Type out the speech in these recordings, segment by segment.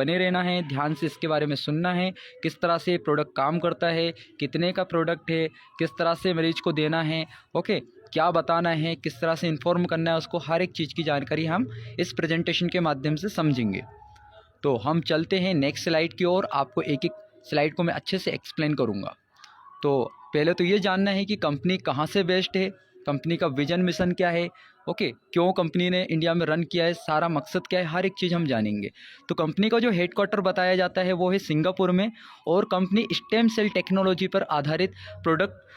बने रहना है, ध्यान से इसके बारे में सुनना है, किस तरह से प्रोडक्ट काम करता है, कितने का प्रोडक्ट है, किस तरह से मरीज़ को देना है, ओके, क्या बताना है, किस तरह से इन्फॉर्म करना है उसको, हर एक चीज़ की जानकारी हम इस प्रेजेंटेशन के माध्यम से समझेंगे। तो हम चलते हैं नेक्स्ट स्लाइड की ओर। आपको एक एक स्लाइड को मैं अच्छे से एक्सप्लेन करूँगा। तो पहले तो ये जानना है कि कंपनी कहाँ से बेस्ड है, कंपनी का विजन मिशन क्या है, ओके, क्यों कंपनी ने इंडिया में रन किया है, सारा मकसद क्या है, हर एक चीज़ हम जानेंगे। तो कंपनी का जो हेडक्वार्टर बताया जाता है वो है सिंगापुर में, और कंपनी स्टेम सेल टेक्नोलॉजी पर आधारित प्रोडक्ट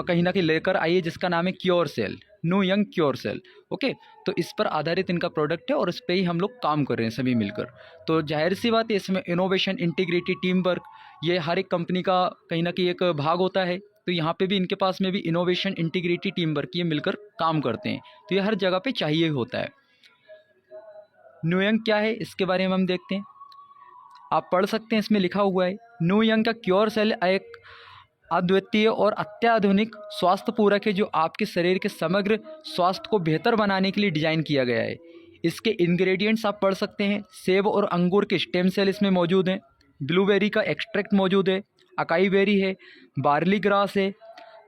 कहीं ना कहीं लेकर आई है, जिसका नाम है Cure Cell, New Young Cure Cell, okay. तो इस पर आधारित इनका प्रोडक्ट है और इस पर ही हम लोग काम कर रहे हैं सभी मिलकर। तो जाहिर सी बात है इसमें इनोवेशन, इंटीग्रिटी, टीम वर्क, ये हर एक कंपनी का कहीं ना कहीं एक भाग होता है। तो यहाँ पे भी इनके पास में भी इनोवेशन, इंटीग्रिटी, टीम वर्क, ये मिलकर काम करते हैं। तो ये हर जगह पे चाहिए होता है। न्यू यंग क्या है इसके बारे में हम देखते हैं, आप पढ़ सकते हैं, इसमें लिखा हुआ है न्यू यंग का क्योर सेल एक अद्वितीय और अत्याधुनिक स्वास्थ्य पूरक है जो आपके शरीर के समग्र स्वास्थ्य को बेहतर बनाने के लिए डिज़ाइन किया गया है। इसके इंग्रेडिएंट्स आप पढ़ सकते हैं, सेब और अंगूर के स्टेम सेल इसमें मौजूद हैं, ब्लूबेरी का एक्सट्रैक्ट मौजूद है, अकाई बेरी है, बार्ली ग्रास है,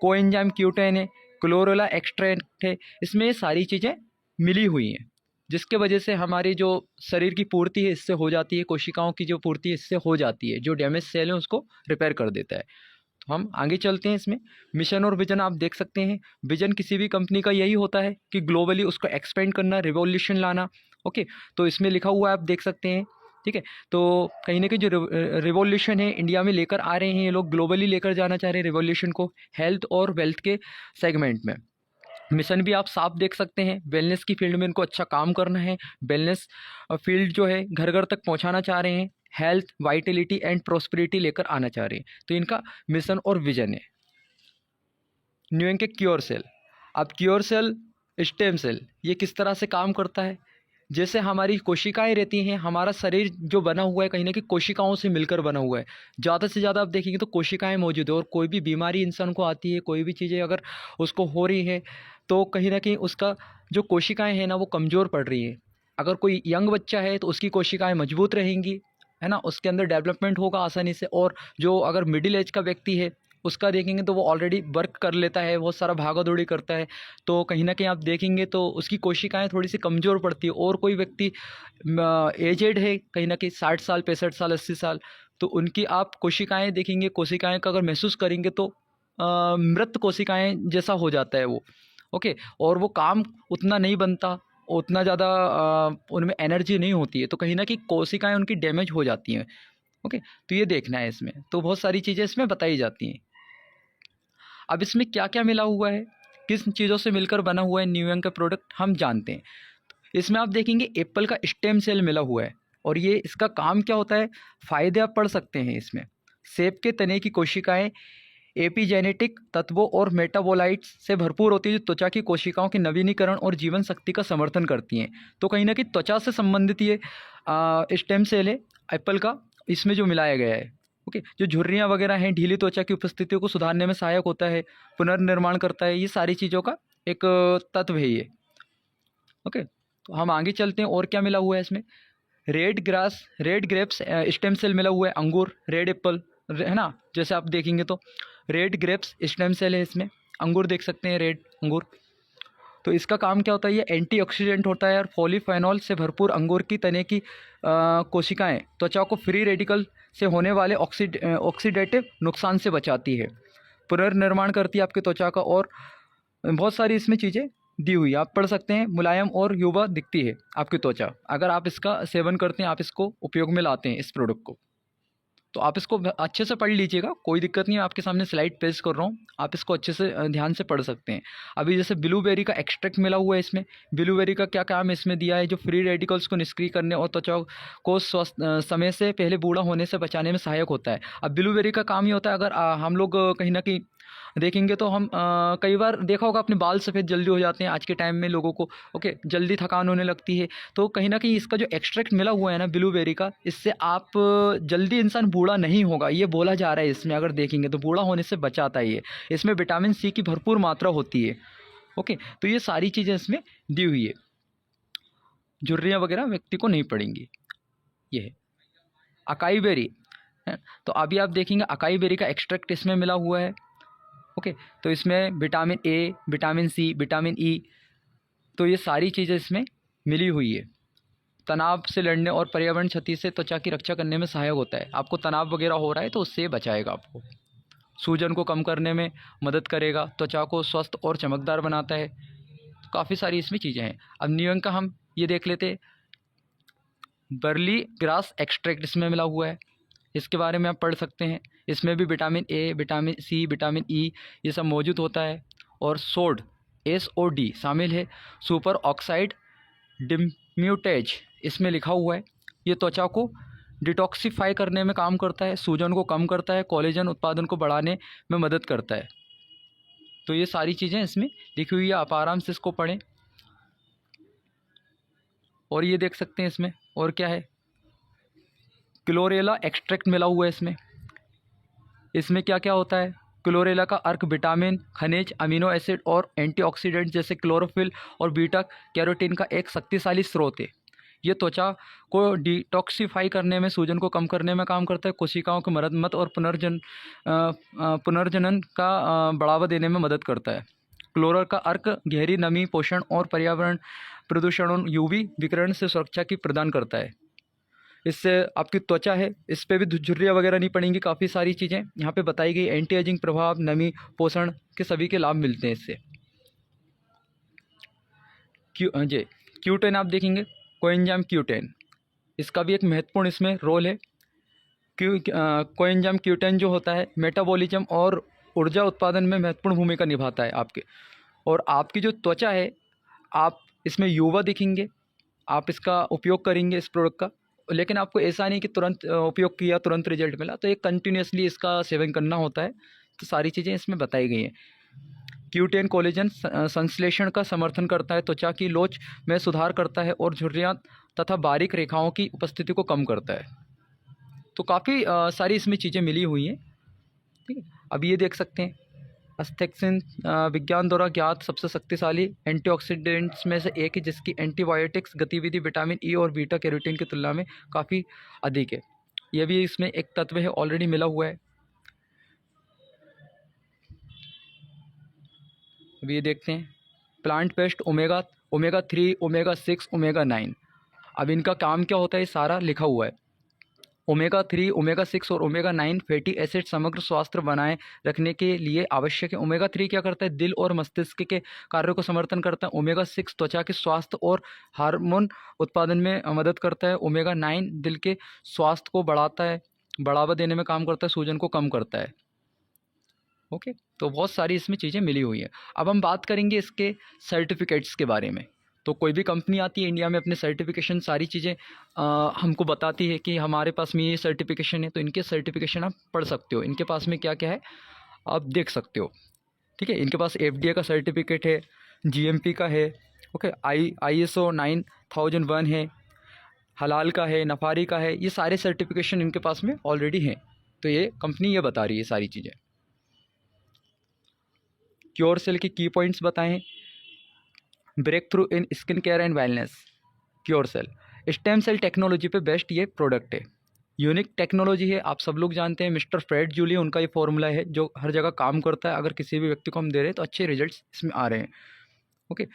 कोएंजाइम क्यूटेन है, क्लोरेला एक्सट्रैक्ट है। इसमें ये सारी चीज़ें मिली हुई हैं, जिसके वजह से हमारी जो शरीर की पूर्ति है इससे हो जाती है, कोशिकाओं की जो पूर्ति है इससे हो जाती है, जो डैमेज सेल है उसको रिपेयर कर देता है। तो हम आगे चलते हैं। इसमें मिशन और विजन आप देख सकते हैं। विजन किसी भी कंपनी का यही होता है कि ग्लोबली उसको एक्सपेंड करना, रिवॉल्यूशन लाना, ओके। तो इसमें लिखा हुआ है, आप देख सकते हैं, ठीक है। तो कहीं ना कहीं जो रिवॉल्यूशन है इंडिया में लेकर आ रहे हैं ये लोग, ग्लोबली लेकर जाना चाह रहे हैं रिवॉल्यूशन को, हेल्थ और वेल्थ के सेगमेंट में। मिशन भी आप साफ देख सकते हैं, वेलनेस की फील्ड में इनको अच्छा काम करना है, वेलनेस फील्ड जो है घर घर तक पहुंचाना चाह रहे हैं, हेल्थ, वाइटलिटी एंड प्रोस्पेरिटी लेकर आना चाह रहे हैं। तो इनका मिशन और विजन है। न्यू यंग के क्योर सेल, अब क्योर सेल, स्टेम सेल, ये किस तरह से काम करता है, जैसे हमारी कोशिकाएं रहती हैं, हमारा शरीर जो बना हुआ है कहीं ना कहीं कोशिकाओं से मिलकर बना हुआ है। ज़्यादा से ज़्यादा आप देखेंगे तो कोशिकाएं मौजूद है, और कोई भी बीमारी इंसान को आती है, कोई भी चीज़ें अगर उसको हो रही है तो कहीं ना कहीं उसका जो कोशिकाएं हैं ना वो कमज़ोर पड़ रही है। अगर कोई यंग बच्चा है तो उसकी कोशिकाएं मजबूत रहेंगी, है ना, उसके अंदर डेवलपमेंट होगा आसानी से। और जो अगर मिडिल एज का व्यक्ति है उसका देखेंगे तो वो ऑलरेडी वर्क कर लेता है, बहुत सारा भागा दौड़ी करता है, तो कहीं ना कहीं आप देखेंगे तो उसकी कोशिकाएं थोड़ी सी कमज़ोर पड़ती है। और कोई व्यक्ति एजेड है कहीं ना कहीं 60 साल, 65 साल, 80 साल, तो उनकी आप कोशिकाएं देखेंगे, कोशिकाएं का अगर महसूस करेंगे तो मृत कोशिकाएं जैसा हो जाता है वो, ओके। और वो काम उतना नहीं बनता, उतना ज़्यादा उनमें एनर्जी नहीं होती है, तो कहीं ना कहीं कोशिकाएं उनकी डैमेज हो जाती हैं, ओके। तो ये देखना है इसमें, तो बहुत सारी चीज़ें इसमें बताई जाती हैं। अब इसमें क्या क्या मिला हुआ है, किस चीज़ों से मिलकर बना हुआ है न्यू यंग का प्रोडक्ट, हम जानते हैं। इसमें आप देखेंगे एप्पल का स्टेम सेल मिला हुआ है, और ये इसका काम क्या होता है, फ़ायदे आप पढ़ सकते हैं इसमें। सेब के तने की कोशिकाएं एपिजेनेटिक तत्वों और मेटाबोलाइट्स से भरपूर होती है, जो त्वचा की कोशिकाओं के नवीनीकरण और जीवन शक्ति का समर्थन करती हैं। तो कहीं ना कहीं त्वचा से संबंधित ये स्टेम सेल है एप्पल का, इसमें जो मिलाया गया है, ओके। जो झुर्रियाँ वगैरह हैं, ढीली त्वचा की उपस्थितियों को सुधारने में सहायक होता है, पुनर्निर्माण करता है, ये सारी चीज़ों का एक तत्व है ये, ओके। तो हम आगे चलते हैं, और क्या मिला हुआ है इसमें। रेड ग्रेप्स स्टेम सेल मिला हुआ है, अंगूर, रेड एप्पल, है ना, जैसे आप देखेंगे तो रेड ग्रेप्स स्टेम सेल है इसमें, अंगूर देख सकते हैं, रेड अंगूर। तो इसका काम क्या होता है, ये एंटीऑक्सीडेंट होता है, और पॉलीफेनॉल से भरपूर अंगूर की तने की कोशिकाएं त्वचा को फ्री रेडिकल से होने वाले ऑक्सीडेटिव नुकसान से बचाती है, पुनर्निर्माण करती है आपकी त्वचा का, और बहुत सारी इसमें चीज़ें दी हुई आप पढ़ सकते हैं। मुलायम और युवा दिखती है आपकी त्वचा अगर आप इसका सेवन करते हैं, आप इसको उपयोग में लाते हैं इस प्रोडक्ट को। तो आप इसको अच्छे से पढ़ लीजिएगा, कोई दिक्कत नहीं है, आपके सामने स्लाइड पेश कर रहा हूँ, आप इसको अच्छे से ध्यान से पढ़ सकते हैं। अभी जैसे ब्लूबेरी का एक्सट्रैक्ट मिला हुआ है इसमें, ब्लूबेरी का क्या काम इसमें दिया है, जो फ्री रेडिकल्स को निष्क्रिय करने और त्वचा को स्वस्थ समय से पहले बूढ़ा होने से बचाने में सहायक होता है। अब ब्लूबेरी का काम ही होता है, अगर हम लोग कहीं ना कहीं देखेंगे तो हम कई बार देखा होगा अपने बाल सफ़ेद जल्दी हो जाते हैं आज के टाइम में लोगों को, ओके, जल्दी थकान होने लगती है। तो कहीं ना कहीं इसका जो एक्सट्रैक्ट मिला हुआ है ना ब्लूबेरी का, इससे आप जल्दी इंसान बूढ़ा नहीं होगा, ये बोला जा रहा है इसमें, अगर देखेंगे तो बूढ़ा होने से बचाता है ये। इसमें विटामिन सी की भरपूर मात्रा होती है, ओके। तो ये सारी चीज़ें इसमें दी हुई है, झुर्रियाँ वगैरह व्यक्ति को नहीं पड़ेंगी, ये है। अकाई बेरी है। तो अभी आप देखेंगे अकाई बेरी का एक्सट्रैक्ट इसमें मिला हुआ है। ओके, तो इसमें vitamin A, vitamin C, vitamin E, तो ये सारी चीज़ें इसमें मिली हुई है। तनाव से लड़ने और पर्यावरण क्षति से त्वचा की रक्षा करने में सहायक होता है। आपको तनाव वगैरह हो रहा है तो उससे बचाएगा आपको। सूजन को कम करने में मदद करेगा, त्वचा को स्वस्थ और चमकदार बनाता है। तो काफ़ी सारी इसमें चीज़ें हैं। अब नियम का हम ये देख लेते, बर्ली ग्रास एक्सट्रैक्ट इसमें मिला हुआ है, इसके बारे में आप पढ़ सकते हैं। इसमें भी vitamin A, vitamin C, vitamin E ये सब मौजूद होता है। और सोड SOD शामिल है। सुपर ऑक्साइड डिम्यूटेज इसमें लिखा हुआ है। ये त्वचा को डिटॉक्सिफाई करने में काम करता है, सूजन को कम करता है, कोलेजन उत्पादन को बढ़ाने में मदद करता है। तो ये सारी चीज़ें इसमें लिखी हुई है, आप आराम से इसको पढ़ें। और ये देख सकते हैं इसमें और क्या है, क्लोरेला एक्सट्रैक्ट मिला हुआ है इसमें। इसमें क्या क्या होता है, क्लोरेला का अर्क विटामिन, खनिज, अमीनो एसिड और एंटीऑक्सीडेंट जैसे क्लोरोफिल और बीटा कैरोटीन का एक शक्तिशाली स्रोत है। ये त्वचा को डिटॉक्सिफाई करने में, सूजन को कम करने में काम करता है, कोशिकाओं की मरम्मत और पुनर्जनन का बढ़ावा देने में मदद करता है। क्लोरल का अर्क गहरी नमी, पोषण और पर्यावरण प्रदूषण UV विकिरण से सुरक्षा की प्रदान करता है। इससे आपकी त्वचा है इस पर भी झुर्रियाँ वगैरह नहीं पड़ेंगी। काफ़ी सारी चीज़ें यहाँ पे बताई गई। एंटी एजिंग प्रभाव, नमी, पोषण के सभी के लाभ मिलते हैं इससे। Q10 आप देखेंगे, कोएंजाइम Q10, इसका भी एक महत्वपूर्ण इसमें रोल है। कोएंजाइम Q10 जो होता है मेटाबॉलिज्म और ऊर्जा उत्पादन में महत्वपूर्ण भूमिका निभाता है आपके। और आपकी जो त्वचा है, आप इसमें युवा दिखेंगे, आप इसका उपयोग करेंगे इस प्रोडक्ट का, लेकिन आपको ऐसा नहीं कि तुरंत उपयोग किया तुरंत रिजल्ट मिला, तो एक कंटिन्यूसली इसका सेवन करना होता है। तो सारी चीज़ें इसमें बताई गई हैं। Q10 कोलेजन संश्लेषण का समर्थन करता है, त्वचा की लोच में सुधार करता है और झुर्रियाँ तथा बारीक रेखाओं की उपस्थिति को कम करता है। तो काफ़ी सारी इसमें चीज़ें मिली हुई हैं। ठीक है, अब ये देख सकते हैं एस्थेक्सिन विज्ञान द्वारा ज्ञात सबसे शक्तिशाली एंटीऑक्सीडेंट्स में से एक है, जिसकी एंटीबायोटिक्स गतिविधि विटामिन ई और बीटा कैरोटीन की तुलना में काफ़ी अधिक है। यह भी इसमें एक तत्व है, ऑलरेडी मिला हुआ है। अब ये देखते हैं plant based omega 3, omega 6, omega 9। अब इनका काम क्या होता है, ये सारा लिखा हुआ है। ओमेगा 3, ओमेगा 6 और ओमेगा 9 फैटी एसिड समग्र स्वास्थ्य बनाए रखने के लिए आवश्यक है। ओमेगा 3 क्या करता है, दिल और मस्तिष्क के कार्यों को समर्थन करता है। ओमेगा 6 त्वचा के स्वास्थ्य और हार्मोन उत्पादन में मदद करता है। ओमेगा 9 दिल के स्वास्थ्य को बढ़ाता है, बढ़ावा देने में काम करता है, सूजन को कम करता है। ओके, तो बहुत सारी इसमें चीज़ें मिली हुई हैं। अब हम बात करेंगे इसके सर्टिफिकेट्स के बारे में। तो कोई भी कंपनी आती है इंडिया में, अपने सर्टिफिकेशन सारी चीज़ें हमको बताती है कि हमारे पास में ये सर्टिफिकेशन है, तो इनके सर्टिफिकेशन आप पढ़ सकते हो। इनके पास में क्या क्या है आप देख सकते हो। ठीक है, इनके पास FDA का सर्टिफिकेट है, GMP का है, ओके, ISO 9001 है, हलाल का है, नफारी का है। ये सारे सर्टिफिकेशन इनके पास में ऑलरेडी हैं। तो ये कंपनी ये बता रही है सारी चीज़ें। क्योरसेल के की पॉइंट्स बताएं। Break through in skin care and wellness. Curecell stem cell technology पे बेस्ट ये प्रोडक्ट है, यूनिक टेक्नोलॉजी है। आप सब लोग जानते हैं मिस्टर फ्रेड जूली, उनका ये फॉर्मूला है जो हर जगह काम करता है। अगर किसी भी व्यक्ति को हम दे रहे हैं तो अच्छे रिजल्ट्स इसमें आ रहे हैं। ओके,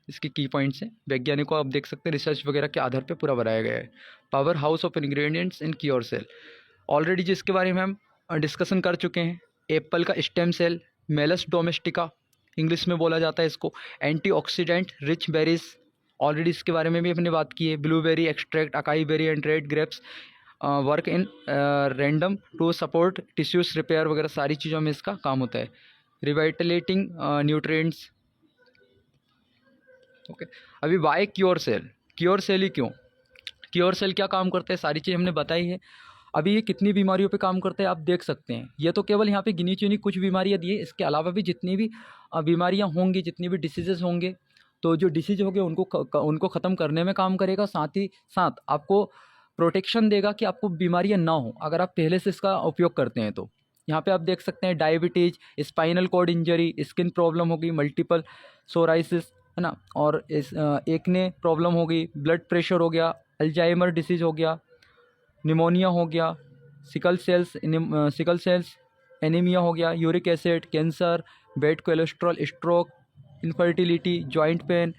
इसके की पॉइंट्स हैं। वैज्ञानिकों आप देख सकते हैं रिसर्च वगैरह के आधार पे पूरा बनाया गया है। Power house of ingredients in Curecell, already जिसके बारे में हम डिस्कशन कर चुके हैं। एप्पल का stem cell, Malus domestica English में बोला जाता है इसको। एंटीऑक्सीडेंट रिच बेरीज, ऑलरेडी इसके बारे में भी हमने बात की है। Blueberry extract, acai berry and red grapes work in random to support tissues repair वगैरह सारी चीज़ों में इसका काम होता है। Revitalising nutrients. ओके, अभी वाई क्योरसेल, क्योरसेल ही क्यों, क्योरसेल क्या काम करता है, सारी चीज़ हमने बताई है। अभी ये कितनी बीमारियों पे काम करते हैं आप देख सकते हैं। ये तो केवल यहाँ पे गिनी चुनी कुछ बीमारियाँ दी है, इसके अलावा भी जितनी भी बीमारियाँ होंगी, जितनी भी डिसीजेज़ होंगे, तो जो डिसीज होंगे उनको ख़त्म करने में काम करेगा। साथ ही साथ आपको प्रोटेक्शन देगा कि आपको बीमारियाँ ना हो अगर आप पहले से इसका उपयोग करते हैं। तो यहाँ पे आप देख सकते हैं diabetes, spinal cord injury, skin problem होगी, मल्टीपल सोराइसिस है ना, और इस एक्ने प्रॉब्लम हो गई, ब्लड प्रेशर हो गया, अल्जाइमर डिसीज़ हो गया, निमोनिया हो गया, सिकल सेल्स एनीमिया हो गया, uric acid, cancer, bad cholesterol, stroke, infertility, joint pain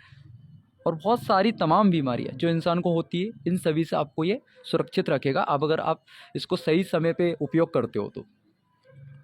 और बहुत सारी तमाम बीमारियां जो इंसान को होती है, इन सभी से आपको ये सुरक्षित रखेगा अब अगर आप इसको सही समय पे उपयोग करते हो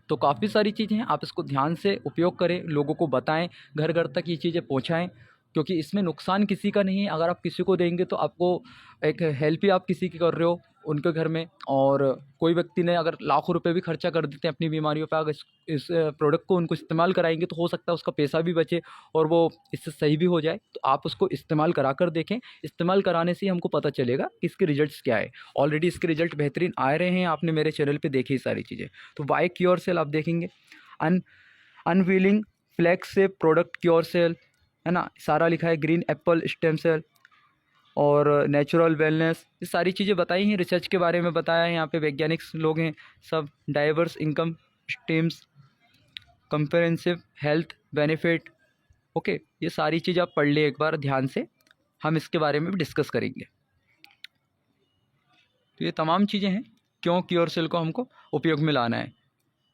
तो काफ़ी सारी चीज़ें हैं। आप इसको ध्यान से उपयोग करें, लोगों को बताएं, घर घर तक ये चीज़ें पहुंचाएं, क्योंकि इसमें नुकसान किसी का नहीं है। अगर आप किसी को देंगे तो आपको एक हेल्प ही आप किसी की कर रहे हो उनके घर में। और कोई व्यक्ति ने अगर लाखों रुपए भी खर्चा कर देते हैं अपनी बीमारियों पे, अगर इस प्रोडक्ट को उनको इस्तेमाल कराएंगे तो हो सकता है उसका पैसा भी बचे और वो इससे सही भी हो जाए। तो आप उसको इस्तेमाल करा कर देखें, इस्तेमाल कराने से ही हमको पता चलेगा कि इसके रिजल्ट्स क्या है। ऑलरेडी इसके रिजल्ट बेहतरीन आ रहे हैं, आपने मेरे चैनल पर देखी सारी चीज़ें। तो वाई क्योर सेल आप देखेंगे, अनव्हीलिंग फ्लैक्स से प्रोडक्ट क्योर सेल है ना, सारा लिखा है, ग्रीन एप्पल स्टेम सेल और नेचुरल वेलनेस, ये सारी चीज़ें बताई हैं, रिसर्च के बारे में बताया है। यहाँ पे वैज्ञानिक लोग हैं सब, diverse income streams, comprehensive health benefit. Okay, ये सारी चीज़ आप पढ़ ले एक बार ध्यान से, हम इसके बारे में भी डिस्कस करेंगे। तो ये तमाम चीज़ें हैं क्यों क्योर सेल को हमको उपयोग में लाना है,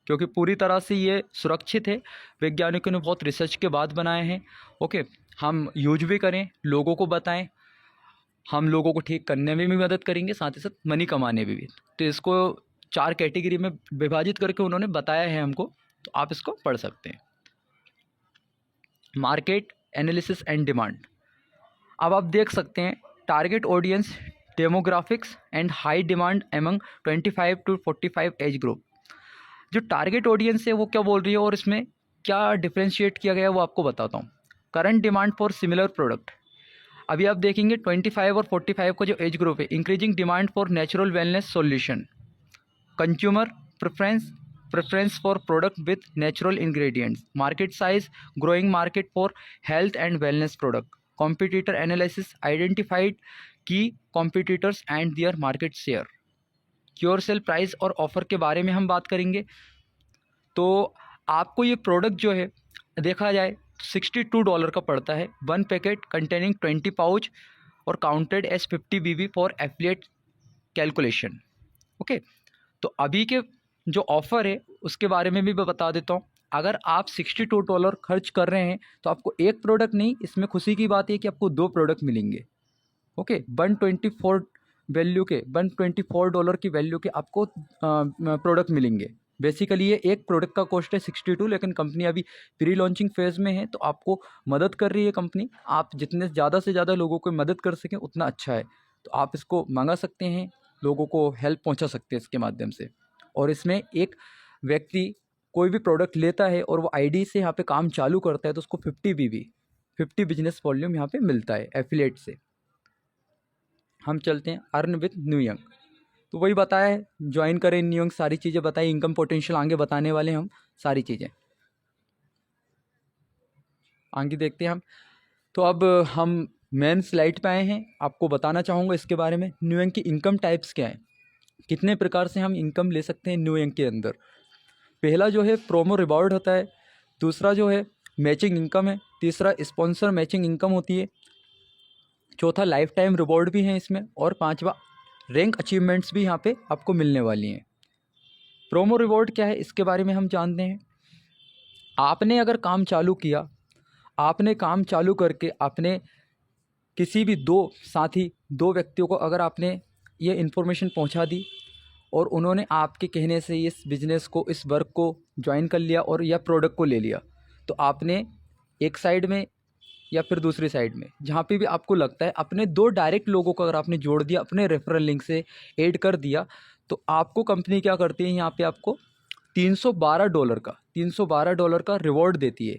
क्योंकि पूरी तरह से ये सुरक्षित है, वैज्ञानिकों ने बहुत रिसर्च के बाद बनाए हैं। ओके, हम यूज भी करें, लोगों को बताएं, हम लोगों को ठीक करने में भी मदद करेंगे, साथ ही साथ मनी कमाने में भी। तो इसको 4 कैटेगरी में विभाजित करके उन्होंने बताया है हमको, तो आप इसको पढ़ सकते हैं। मार्केट एनालिसिस एंड डिमांड, अब आप देख सकते हैं target audience, demographics and high demand among 25 to 45 age group. जो टारगेट ऑडियंस है वो क्या बोल रही है और इसमें क्या डिफ्रेंशिएट किया गया है वो आपको बताता हूँ। Current demand for similar product, अभी आप देखेंगे 25 और 45 का जो एज ग्रुप है, increasing demand for natural wellness solution, consumer preference for product with natural ingredients, market size growing market for health and wellness product, competitor analysis identified key competitors and their market share. Curecell price और offer के बारे में हम बात करेंगे। तो आपको ये प्रोडक्ट जो है देखा जाए $62 का पड़ता है, 1 पैकेट कंटेनिंग 20 पाउच और counted as 50 BB for affiliate calculation. Okay, तो अभी के जो ऑफ़र है उसके बारे में भी मैं बता देता हूँ। अगर आप $62 खर्च कर रहे हैं तो आपको एक प्रोडक्ट नहीं, इसमें खुशी की बात है कि आपको 2 प्रोडक्ट मिलेंगे। ओके, $124 की वैल्यू के आपको प्रोडक्ट मिलेंगे। बेसिकली ये एक प्रोडक्ट का कॉस्ट है 62, लेकिन कंपनी अभी प्री लॉन्चिंग फेज़ में है, तो आपको मदद कर रही है कंपनी। आप जितने ज़्यादा से ज़्यादा लोगों को मदद कर सकें उतना अच्छा है, तो आप इसको मंगा सकते हैं, लोगों को हेल्प पहुंचा सकते हैं इसके माध्यम से। और इसमें एक व्यक्ति कोई भी प्रोडक्ट लेता है और वो आईडी से यहाँ पे काम चालू करता है तो उसको 50 BB 50 बिजनेस वॉल्यूम यहाँ पे मिलता है एफिलिएट से। हम चलते हैं अर्न विथ न्यू यंग, तो वही बताया है, ज्वाइन करें न्यू यंग, सारी चीज़ें बताई, इनकम पोटेंशियल आगे बताने वाले हम सारी चीज़ें आगे देखते हैं हम। तो अब हम मेन स्लाइड पे आए हैं, आपको बताना चाहूँगा इसके बारे में न्यू यंग की इनकम टाइप्स क्या हैं, कितने प्रकार से हम इनकम ले सकते हैं न्यू यंग के अंदर। पहला जो है प्रोमो रिवॉर्ड होता है, दूसरा जो है मैचिंग इनकम है, तीसरा स्पॉन्सर मैचिंग इनकम होती है, चौथा लाइफ टाइम रिवॉर्ड भी है इसमें, और पांचवा रैंक अचीवमेंट्स भी यहाँ पे आपको मिलने वाली हैं। प्रोमो रिवॉर्ड क्या है इसके बारे में हम जानते हैं। आपने अगर काम चालू किया, आपने काम चालू करके आपने किसी भी 2 साथी 2 व्यक्तियों को अगर आपने ये इन्फॉर्मेशन पहुंचा दी और उन्होंने आपके कहने से इस बिज़नेस को, इस वर्क को ज्वाइन कर लिया और या प्रोडक्ट को ले लिया, तो आपने एक साइड में या फिर दूसरी साइड में जहाँ पे भी आपको लगता है, अपने 2 डायरेक्ट लोगों को अगर आपने जोड़ दिया, अपने रेफरल लिंक से ऐड कर दिया, तो आपको कंपनी क्या करती है, यहाँ पे आपको $312 का रिवॉर्ड देती है।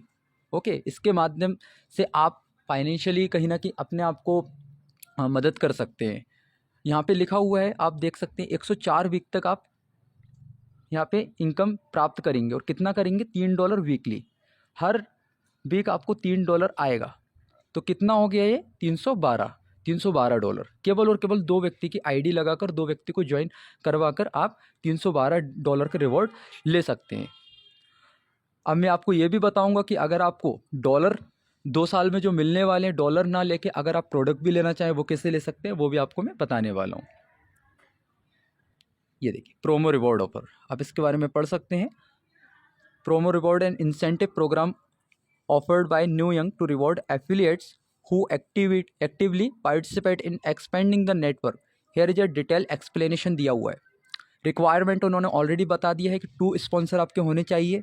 ओके, इसके माध्यम से आप फाइनेंशियली कहीं ना कहीं अपने आप को मदद कर सकते हैं। यहाँ पे लिखा हुआ है, आप देख सकते हैं 104 वीक तक आप यहाँ पे इनकम प्राप्त करेंगे, और कितना करेंगे, $3 वीकली, हर वीक आपको $3 आएगा। तो कितना हो गया ये, $312 केवल और केवल 2 व्यक्ति की आईडी लगाकर, 2 व्यक्ति को ज्वाइन करवाकर आप $312 का रिवॉर्ड ले सकते हैं। अब मैं आपको ये भी बताऊंगा कि अगर आपको डॉलर 2 साल में जो मिलने वाले हैं डॉलर ना लेके अगर आप प्रोडक्ट भी लेना चाहें वो कैसे ले सकते हैं वो भी आपको मैं बताने वाला हूँ। ये देखिए प्रोमो रिवॉर्ड ऑफर, आप इसके बारे में पढ़ सकते हैं। Promo reward and incentive programme offered by New Young to reward affiliates who actively participate in expending the network. Here is a detail explanation दिया हुआ है। रिक्वायरमेंट उन्होंने ऑलरेडी बता दिया है कि 2 स्पॉन्सर आपके होने चाहिए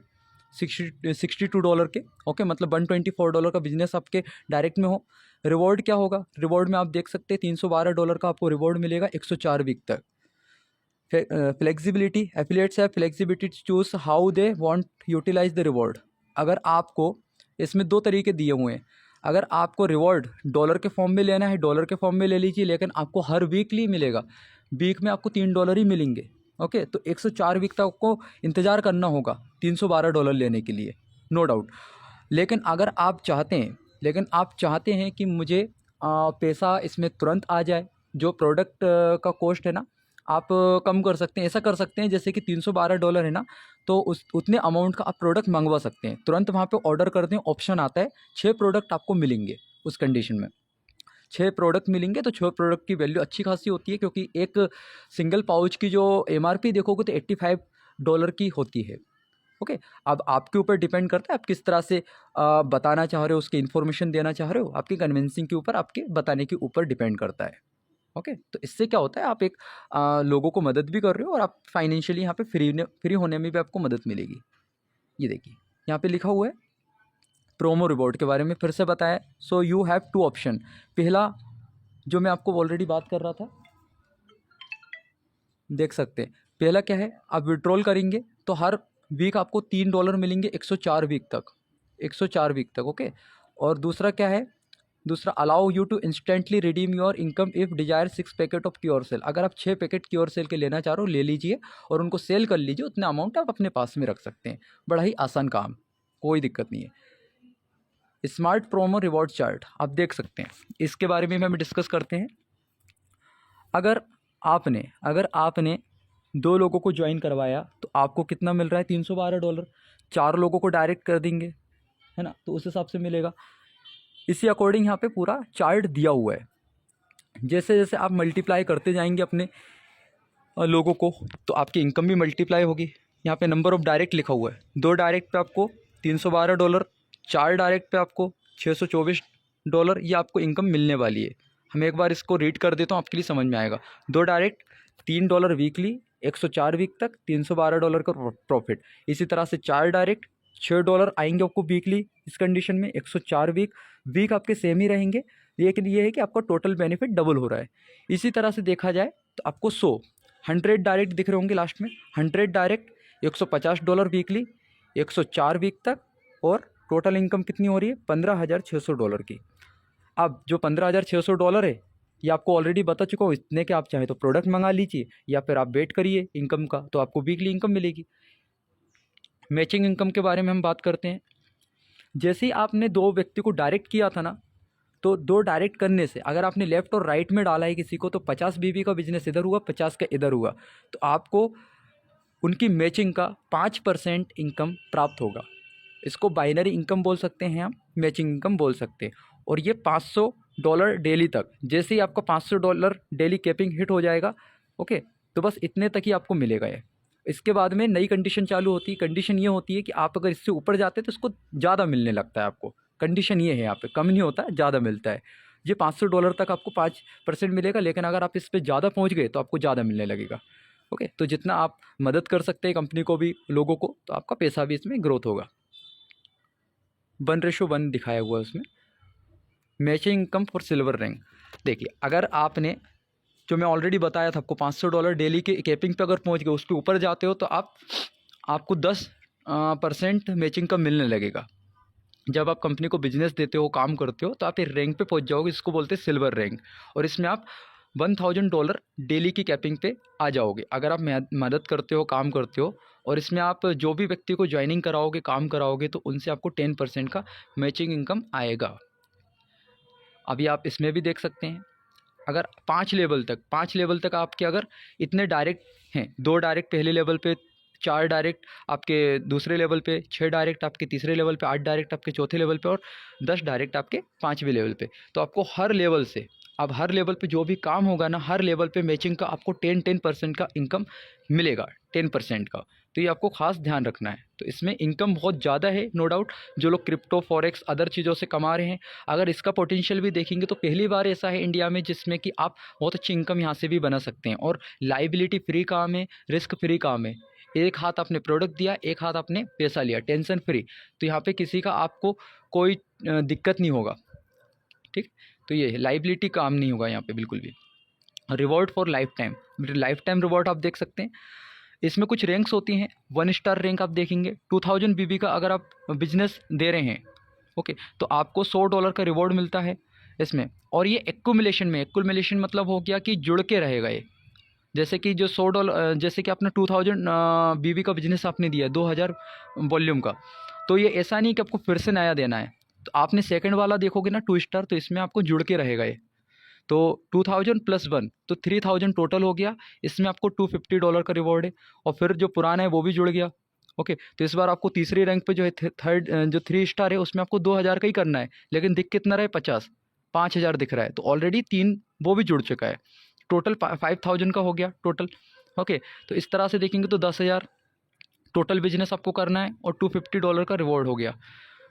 $62 के, ओके, मतलब $124 का बिजनेस आपके डायरेक्ट में हो। रिवॉर्ड क्या होगा, रिवॉर्ड में आप देख सकते हैं $312 का आपको रिवॉर्ड मिलेगा 104 वीक तक। फ्लेक्सिबिलिटी, एफिलिएट्स है flexibility to choose how they want utilise the reward. अगर आपको इसमें 2 तरीके दिए हुए हैं, अगर आपको रिवॉर्ड डॉलर के फॉर्म में लेना है डॉलर के फॉर्म में ले लीजिए, लेकिन आपको हर वीकली मिलेगा, वीक में आपको $3 ही मिलेंगे, ओके। तो 104 वीक तक आपको इंतज़ार करना होगा $312 लेने के लिए, नो डाउट। लेकिन अगर आप चाहते हैं कि मुझे पैसा इसमें तुरंत आ जाए, जो प्रोडक्ट का कॉस्ट है ना आप कम कर सकते हैं। ऐसा कर सकते हैं जैसे कि $312 है ना, तो उतने अमाउंट का आप प्रोडक्ट मंगवा सकते हैं। तुरंत वहाँ पे ऑर्डर करते हैं, ऑप्शन आता है, 6 प्रोडक्ट आपको मिलेंगे उस कंडीशन में। 6 प्रोडक्ट मिलेंगे तो 6 प्रोडक्ट की वैल्यू अच्छी खासी होती है, क्योंकि एक सिंगल पाउच की जो MRP देखोगे तो $85 की होती है, ओके। अब आपके ऊपर डिपेंड करता है आप किस तरह से बताना चाह रहे हो, उसकी इन्फॉर्मेशन देना चाह रहे हो, आपकी कन्विंसिंग के ऊपर, आपके बताने के ऊपर डिपेंड करता है, ओके। तो इससे क्या होता है, आप एक लोगों को मदद भी कर रहे हो और आप फाइनेंशियली यहाँ पे फ्री होने में भी आपको मदद मिलेगी। ये देखिए यहाँ पे लिखा हुआ है प्रोमो रिवॉर्ड के बारे में फिर से बताया। So you have 2 option. पहला जो मैं आपको ऑलरेडी बात कर रहा था, देख सकते हैं, पहला क्या है, आप विड्रॉल करेंगे तो हर वीक आपको $3 मिलेंगे 104 वीक तक, 104 वीक तक, ओके। और दूसरा क्या है, दूसरा allow you to instantly redeem your income if desire 6 packet of Cure Cell. अगर आप 6 पैकेट क्योर सेल के लेना चाह रहे हो ले लीजिए और उनको सेल कर लीजिए, उतना अमाउंट आप अपने पास में रख सकते हैं। बड़ा ही आसान काम, कोई दिक्कत नहीं है। स्मार्ट प्रोमो रिवॉर्ड चार्ट आप देख सकते हैं, इसके बारे में हम डिस्कस करते हैं। अगर आपने 2 लोगों को ज्वाइन करवाया तो आपको कितना मिल रहा है, $312। 4 लोगों को डायरेक्ट कर देंगे, है ना, तो उस हिसाब से मिलेगा। इसी अकॉर्डिंग यहाँ पे पूरा चार्ट दिया हुआ है। जैसे जैसे आप मल्टीप्लाई करते जाएंगे अपने लोगों को तो आपकी इनकम भी मल्टीप्लाई होगी। यहाँ पे नंबर ऑफ़ डायरेक्ट लिखा हुआ है, 2 डायरेक्ट पे आपको $312, 4 डायरेक्ट पे आपको $624, ये आपको इनकम मिलने वाली है। हम एक बार इसको रीड कर देता हूँ, आपके लिए समझ में आएगा। 2 डायरेक्ट $3 वीकली, 104 वीक तक $312 का प्रॉफिट। इसी तरह से 4 डायरेक्ट $6 आएंगे आपको वीकली, इस कंडीशन में 104 वीक आपके सेम ही रहेंगे, लेकिन ये है कि आपका टोटल बेनिफिट डबल हो रहा है। इसी तरह से देखा जाए तो आपको 100 डायरेक्ट दिख रहे होंगे लास्ट में, 100 डायरेक्ट $150 वीकली, 104 वीक तक, और टोटल इनकम कितनी हो रही है, $15,600 की। अब जो $15,600 है ये आपको ऑलरेडी बता चुका हूँ, इतने के आप चाहे तो प्रोडक्ट मंगा लीजिए या फिर आप वेट करिए इनकम का, तो आपको वीकली इनकम मिलेगी। मैचिंग इनकम के बारे में हम बात करते हैं। जैसे ही आपने 2 व्यक्ति को डायरेक्ट किया था ना, तो 2 डायरेक्ट करने से अगर आपने लेफ़्ट और राइट में डाला है किसी को, तो 50 बीबी का बिजनेस इधर हुआ, 50 का इधर हुआ, तो आपको उनकी मैचिंग का 5% इनकम प्राप्त होगा। इसको बाइनरी इनकम बोल सकते हैं हम, मैचिंग इनकम बोल सकते हैं। और ये $500 डेली तक, जैसे ही आपका $500 डेली कैपिंग हिट हो जाएगा, ओके, तो बस इतने तक ही आपको मिलेगा ये। इसके बाद में नई कंडीशन चालू होती है। कंडीशन ये होती है कि आप अगर इससे ऊपर जाते हैं तो इसको ज़्यादा मिलने लगता है आपको। कंडीशन ये है, यहाँ पे कम नहीं होता है, ज़्यादा मिलता है। ये $500 तक आपको 5% मिलेगा, लेकिन अगर आप इस पर ज़्यादा पहुँच गए तो आपको ज़्यादा मिलने लगेगा, ओके। तो जितना आप मदद कर सकते हैं कंपनी को भी, लोगों को, तो आपका पैसा भी इसमें ग्रोथ होगा। 1:1 दिखाया हुआ है उसमें। Matching income for silver rank, देखिए अगर आपने, जो मैं ऑलरेडी बताया था आपको, $500 डेली के कैपिंग पे अगर पहुंच गए, उसके ऊपर जाते हो तो आपको 10% मैचिंग का मिलने लगेगा। जब आप कंपनी को बिजनेस देते हो, काम करते हो, तो आप एक रैंक पे पहुंच जाओगे, इसको बोलते हैं सिल्वर रैंक, और इसमें आप $1,000 डेली की कैपिंग पे आ जाओगे अगर आप मदद करते हो, काम करते हो। और इसमें आप जो भी व्यक्ति को ज्वाइनिंग कराओगे, काम कराओगे, तो उनसे आपको 10% का मैचिंग इनकम आएगा। अभी आप इसमें भी देख सकते हैं, अगर 5 लेवल तक आपके अगर इतने डायरेक्ट हैं, 2 डायरेक्ट पहले लेवल पे 4 डायरेक्ट आपके दूसरे लेवल पे, 6 डायरेक्ट आपके तीसरे लेवल पे, 8 डायरेक्ट आपके चौथे लेवल पे और 10 डायरेक्ट आपके 5वें लेवल पे। तो आपको हर लेवल से, अब हर लेवल पे जो भी काम होगा ना, हर लेवल पे मैचिंग का आपको 10% का इनकम मिलेगा, 10% का। तो ये आपको खास ध्यान रखना है। तो इसमें इनकम बहुत ज़्यादा है, नो डाउट। जो लोग क्रिप्टो, फॉरेक्स, अदर चीज़ों से कमा रहे हैं, अगर इसका पोटेंशियल भी देखेंगे तो पहली बार ऐसा है इंडिया में जिसमें कि आप बहुत अच्छी इनकम यहाँ से भी बना सकते हैं। और लाइबिलिटी फ्री काम है, रिस्क फ्री काम है। एक हाथ आपने प्रोडक्ट दिया, एक हाथ आपने पैसा लिया, टेंशन फ्री। तो यहाँ पे किसी का आपको कोई दिक्कत नहीं होगा, ठीक। तो ये लाइबिलिटी काम नहीं होगा यहाँ पे बिल्कुल भी। Reward for life time, life time reward आप देख सकते हैं। इसमें कुछ रैंक्स होती हैं। 1 स्टार रैंक आप देखेंगे, 2000 BB का अगर आप बिजनेस दे रहे हैं, ओके, तो आपको $100 का रिवॉर्ड मिलता है इसमें। और ये एक्यूमुलेशन में, एक्यूमुलेशन मतलब हो गया कि जुड़ के रहेगा ये। जैसे कि जो $100, जैसे कि आपने 2000 BB का बिजनेस आपने दिया, 2000 वॉल्यूम का, तो ये ऐसा नहीं कि आपको फिर से नया देना है। तो आपने सेकंड वाला देखोगे ना 2 स्टार, तो इसमें आपको जुड़ के रहेगा ये। तो 2000 + 1 तो 3000 टोटल हो गया। इसमें आपको $250 का रिवॉर्ड है। और फिर जो पुराना है वो भी जुड़ गया, ओके। तो इस बार आपको तीसरी रैंक पे जो है थर्ड, जो 3 स्टार है, उसमें आपको 2000 का ही करना है, लेकिन दिख कितना रहा है, 5000 दिख रहा है। तो ऑलरेडी 3 वो भी जुड़ चुका है। टोटल 5000 का हो गया टोटल, ओके। तो इस तरह से देखेंगे तो 10,000 टोटल बिजनेस आपको करना है और $250 का रिवॉर्ड हो गया।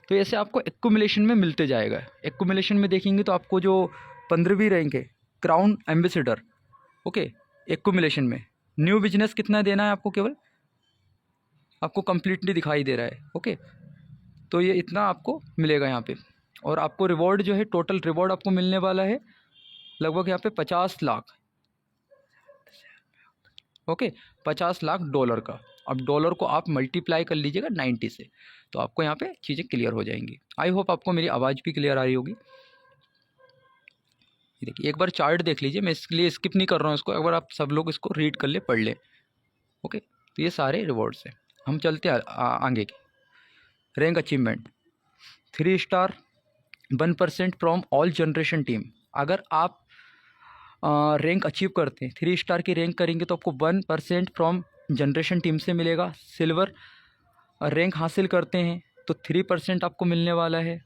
तो ऐसे आपको एक्यूमुलेशन में मिलते जाएगा। एक्यूमुलेशन में देखेंगे तो आपको जो 15वीं रैंक है, क्राउन एम्बेसडर, ओके, एक्यूमुलेशन में न्यू बिजनेस कितना देना है आपको, केवल आपको कंप्लीटली दिखाई दे रहा है, ओके। तो ये इतना आपको मिलेगा यहाँ पे। और आपको रिवॉर्ड जो है, टोटल रिवॉर्ड आपको मिलने वाला है लगभग यहाँ पे 50 लाख, ओके, $50 लाख का। अब डॉलर को आप मल्टीप्लाई कर लीजिएगा 90 से, तो आपको यहाँ पे चीज़ें क्लियर हो जाएंगी। आई होप आपको मेरी आवाज़ भी क्लियर आ रही होगी। देखिए एक बार चार्ट देख लीजिए, मैं इसलिए स्किप नहीं कर रहा हूँ इसको, एक बार आप सब लोग इसको रीड कर ले, पढ़ ले, ओके। तो ये सारे रिवॉर्ड्स हैं। हम चलते हैं आगे की rank achievement. 3 star 1% from all generation team. अगर आप रैंक अचीव करते हैं, 3 स्टार की रैंक करेंगे तो आपको 1% फ्रॉम जनरेशन टीम से मिलेगा। सिल्वर रैंक हासिल करते हैं तो 3% आपको मिलने वाला है।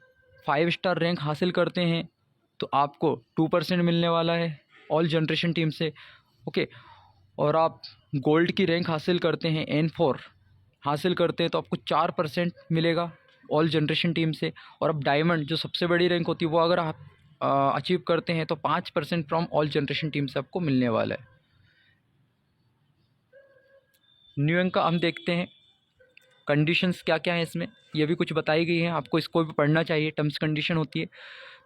5 स्टार रैंक हासिल करते हैं तो आपको 2% मिलने वाला है ऑल जनरेशन टीम से, ओके। और आप गोल्ड की रैंक हासिल करते हैं, N4 हासिल करते हैं तो आपको 4% मिलेगा ऑल जनरेशन टीम से। और अब डायमंड जो सबसे बड़ी रैंक होती है, वो अगर आप अचीव करते हैं तो 5% फ्रॉम ऑल जनरेशन टीम से आपको मिलने वाला है। न्यू रैंक का हम देखते हैं कंडीशंस क्या क्या है इसमें, ये भी कुछ बताई गई है, आपको इसको भी पढ़ना चाहिए, टर्म्स कंडीशन होती है।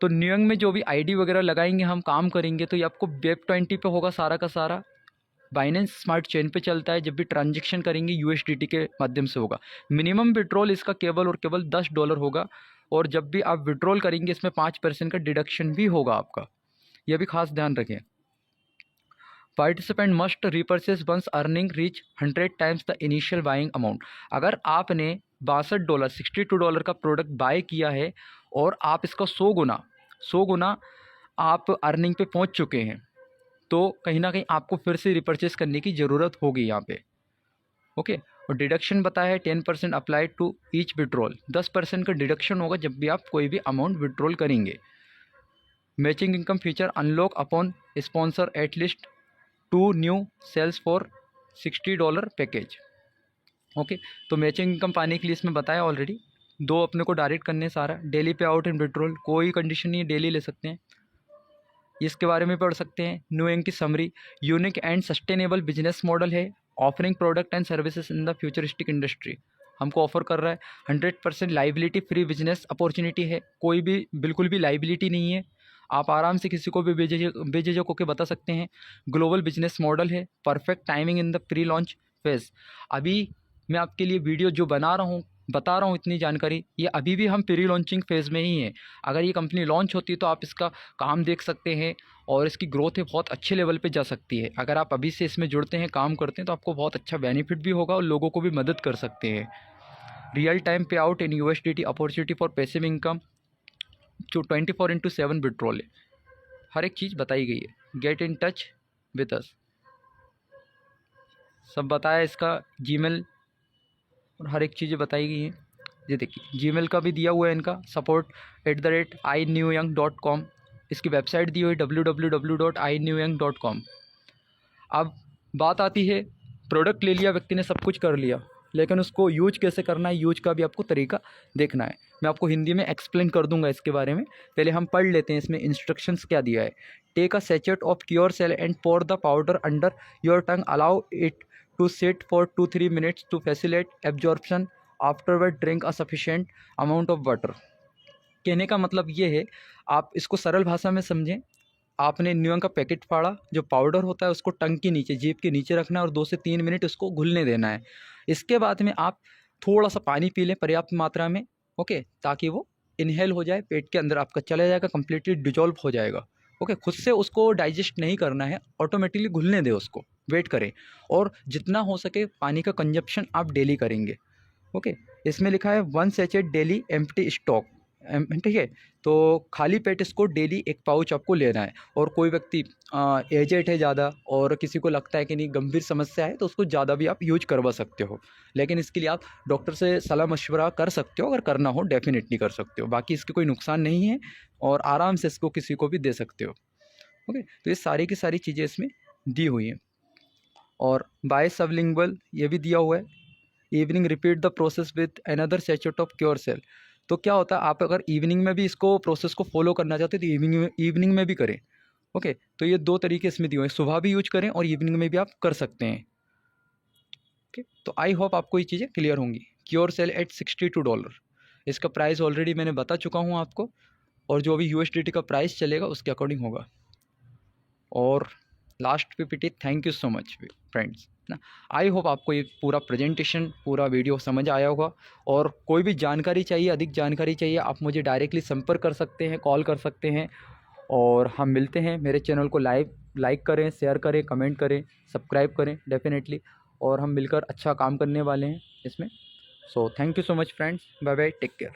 तो न्यू रैंक में जो भी आईडी वगैरह लगाएंगे, हम काम करेंगे, तो ये आपको वेब20 पे होगा सारा का सारा। बाइनेंस स्मार्ट चेन पे चलता है। जब भी ट्रांजेक्शन करेंगे USDT के माध्यम से होगा। मिनिमम विड्रॉल इसका केवल और केवल $10 होगा। और जब भी आप विड्रॉल करेंगे इसमें 5% का डिडक्शन भी होगा आपका, यह भी खास ध्यान रखें। Participant must repurchase once earning reach 100 times the initial buying amount. अगर आपने $62 $62 का प्रोडक्ट बाय किया है और आप इसका 100 गुना आप अर्निंग पे पहुंच चुके हैं, तो कहीं ना कहीं आपको फिर से रिपर्चेस करने की ज़रूरत होगी यहाँ पे, ओके। और डिडक्शन बताया है 10% अप्लाई टू ईच विड्रॉल। 10% का डिडक्शन होगा जब भी आप कोई भी अमाउंट विड्रॉल करेंगे। Matching income feature unlock upon sponsor at least 2 new sales for $60 package, okay. तो मैचिंग इनकम पाने के लिए इसमें बताया ऑलरेडी, 2 अपने को डायरेक्ट करने सारा। डेली पे आउट एंड विड्रॉल, कोई कंडीशन नहीं है, डेली ले सकते हैं। इसके बारे में पढ़ सकते हैं। न्यू रैंक की summary, unique and sustainable business model है, offering product and services in the futuristic industry. हमको ऑफर कर रहा है 100% लाइबिलिटी फ्री बिजनेस अपॉर्चुनिटी है। कोई भी बिल्कुल भी लाइबिलिटी नहीं है, आप आराम से किसी को भी बेझिझक होकर बता सकते हैं। ग्लोबल बिजनेस मॉडल है, perfect timing in the pre launch phase. अभी मैं आपके लिए वीडियो जो बता रहा हूँ इतनी जानकारी, ये अभी भी हम प्री लॉन्चिंग फेज़ में ही हैं। अगर ये कंपनी लॉन्च होती है तो आप इसका काम देख सकते हैं और इसकी ग्रोथ है बहुत अच्छे लेवल पे जा सकती है। अगर आप अभी से इसमें जुड़ते हैं, काम करते हैं, तो आपको बहुत अच्छा बेनिफिट भी होगा और लोगों को भी मदद कर सकते हैं। रियल टाइम पे out in USDT opportunity for passive income, जो 24/7 विड्रॉल है, हर एक चीज़ बताई गई है। Get in touch with us, सब बताया। इसका जीमेल और हर एक चीज़ें बताई गई हैं। ये देखिए जीमेल का भी दिया हुआ है इनका support@inewyoung.com। इसकी वेबसाइट दी हुई www.inewyoung.com। अब बात आती है प्रोडक्ट ले लिया व्यक्ति ने, सब कुछ कर लिया, लेकिन उसको यूज कैसे करना है, यूज का भी आपको तरीका देखना है। मैं आपको हिंदी में एक्सप्लेन कर दूंगा इसके बारे में। पहले हम पढ़ लेते हैं इसमें इंस्ट्रक्शंस क्या दिया है। Take a sachet of Cure Cell and pour the powder under your tongue, allow it to sit for 2-3 minutes to facilitate absorption, afterward drink a sufficient amount of water. कहने का मतलब ये है, आप इसको सरल भाषा में समझें। आपने न्यूयॉर्क का पैकेट फाड़ा, जो पाउडर होता है उसको टंग के नीचे, जीभ के नीचे रखना है और 2 से 3 मिनट उसको घुलने देना है। इसके बाद में आप थोड़ा सा पानी पी लें पर्याप्त मात्रा में, ओके, ताकि वो इनहेल हो जाए, पेट के अंदर आपका चला जाएगा, कम्प्लीटली डिजॉल्व हो जाएगा। ओके, खुद से उसको डाइजेस्ट नहीं करना है, ऑटोमेटिकली घुलने दें उसको, वेट करें। और जितना हो सके पानी का कंजप्शन आप डेली करेंगे। ओके, इसमें लिखा है 1 सैचेट डेली एम्प्टी स्टॉक, ठीक है। तो खाली पेट इसको डेली 1 पाउच आपको लेना है। और कोई व्यक्ति एजेड है ज़्यादा और किसी को लगता है कि नहीं गंभीर समस्या है, तो उसको ज़्यादा भी आप यूज करवा सकते हो, लेकिन इसके लिए आप डॉक्टर से सलाह मशवरा कर सकते हो। अगर करना हो डेफिनेटली कर सकते हो, बाकी इसके कोई नुकसान नहीं है और आराम से इसको किसी को भी दे सकते हो। ओके, तो ये सारी की सारी चीज़ें इसमें दी हुई हैं। और बाय सबलिंगुअल ये भी दिया हुआ है। Evening repeat the process with another sachet of Cure Cell. तो क्या होता है, आप अगर इवनिंग में भी इसको प्रोसेस को फॉलो करना चाहते हो तो इवनिंग में भी करें। ओके, तो ये 2 तरीके इसमें दिए हुए हैं, सुबह भी यूज करें और इवनिंग में भी आप कर सकते हैं। ओके, तो आई होप आपको ये चीज़ें क्लियर होंगी। क्योर सेल एट $62, इसका प्राइस ऑलरेडी मैंने बता चुका हूँ आपको, और जो अभी USDT का प्राइस चलेगा उसके अकॉर्डिंग होगा। और last PPT, thank you so much friends ना। आई होप आपको ये पूरा प्रेजेंटेशन, पूरा वीडियो समझ आया होगा। और कोई भी जानकारी चाहिए, अधिक जानकारी चाहिए, आप मुझे डायरेक्टली संपर्क कर सकते हैं, कॉल कर सकते हैं। और हम मिलते हैं। मेरे चैनल को लाइक करें, शेयर करें, कमेंट करें, सब्सक्राइब करें डेफिनेटली। और हम मिलकर अच्छा काम करने वाले हैं इसमें। So thank you so much friends, bye bye, take care.